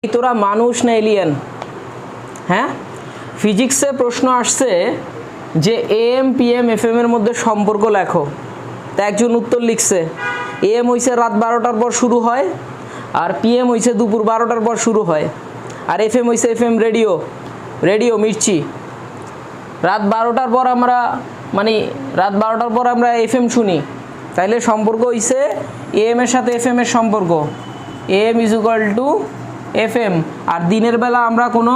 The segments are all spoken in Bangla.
তোরা মানুষ না এলিয়েন? হ্যাঁ, ফিজিক্সে প্রশ্ন আসছে যে এএম পিএম এফএম এর মধ্যে সম্পর্ক লেখো। তা একজন উত্তর লিখছে এএম হইছে রাত 12টার পর শুরু হয়, আর পিএম হইছে দুপুর 12টার পর শুরু হয়, আর এফএম হইছে এফএম রেডিও, রেডিও মির্চি। রাত 12টার পর আমরা রাত 12টার পর আমরা এফএম শুনি, তাইলে সম্পর্ক হইছে এএম এর সাথে এফএম এর সম্পর্ক, AM is equal to FM. আর দিনের বেলা আমরা কোনো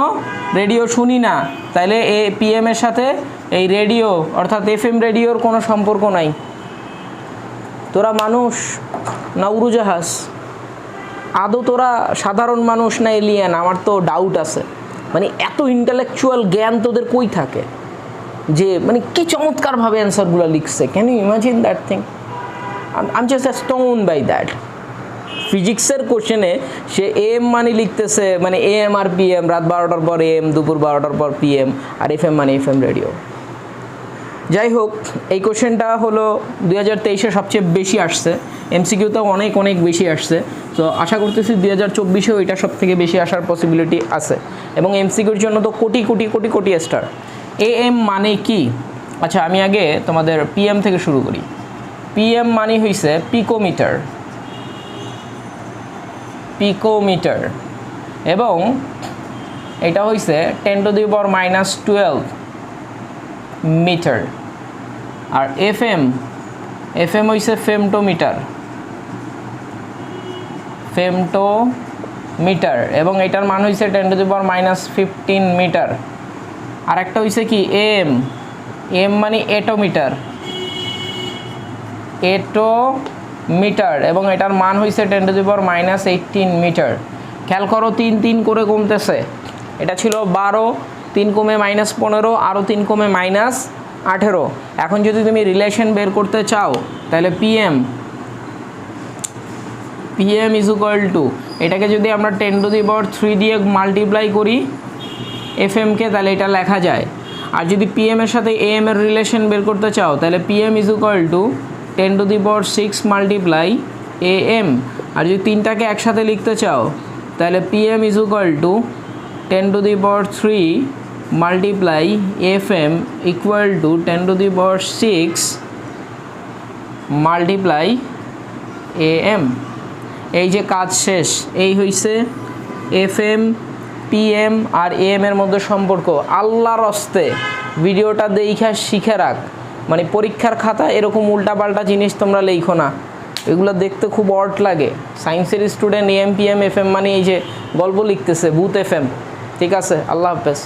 রেডিও শুনি না, তাইলে পিএম এর সাথে এই রেডিও অর্থাৎ এফএম রেডিওর কোনো সম্পর্ক নাই। তোরা মানুষ না উড়োজাহাজ? আদৌ তোরা সাধারণ মানুষ না এলিয়েন? আমার তো ডাউট আছে। এত ইন্টেলেকচুয়াল জ্ঞান তোদের কই থাকে যে কি চমৎকারভাবে অ্যান্সারগুলো লিখছে। Can you imagine that thing? I am just astound by that. ফিজিক্সের কোশ্চেনে সে এম লিখতেছে এএম আর পিএম, রাত 12টার পর এএম, দুপুর 12টার পর পিএম, আর এফএম এফএম রেডিও। যাই হোক, এই কোশ্চেনটা হলো 2023-এ সবচেয়ে বেশি আসছে, এমসিকিউতেও অনেক অনেক বেশি আসছে। তো আশা করতেছি 2024-এও এটা সব থেকে বেশি আসার পসিবিলিটি আছে, এবং এমসিকিউর জন্য তো কোটি কোটি কোটি কোটি স্টার। এএম মানে কি? আচ্ছা, আমি আগে তোমাদের পিএম থেকে শুরু করি। পিএম হইছে পিকোমিটার, পিকোমিটার, এবং এটা হইছে 10⁻⁻12 মিটার। আর এফএম হইছে ফেমটোমিটার, ফেমটোমিটার, এবং এটার মান হইছে 10⁻15 মিটার। আর একটা হইছে কি এম এটোমিটার, এটোমিটার, এবং এটার মান হইছে 10⁻18 মিটার। খেয়াল করো, 3 3 করে কমতেছে। এটা ছিল 12, 3 কমে -15, আরও 3 কমে -18। এখন যদি তুমি রিলেশন বের করতে চাও, তাহলে পিএম ইজ ইকুয়াল টু, এটাকে যদি আমরা 10⁻³ দিয়ে মাল্টিপ্লাই করি এফএমকে, তাহলে এটা লেখা যায়। আর যদি পিএম এর সাথে এএম এর রিলেশন বের করতে চাও, তাহলে PM is equal to 10⁻6 multiply AM. আর যদি তিনটাকে একসাথে লিখতে চাও, তাহলে PM is equal to 10⁻³ multiply FM equal to 10⁻6 multiply AM. এই যে কাজ শেষ। এই হইছে এফএম, পিএম আর এএম এর মধ্যে সম্পর্ক। আল্লাহর হস্তে ভিডিওটা দেখা শিখে রাখ। পরীক্ষার খাতা এরকম উল্টাপাল্টা জিনিস তোমরা লেখো না, এগুলো দেখতে খুব অড লাগে। সায়েন্সের স্টুডেন্ট এএম পিএম এফএম এই যে গল্প লিখতেছে, ভূত এফএম। ঠিক আছে, আল্লাহ হাফেজ।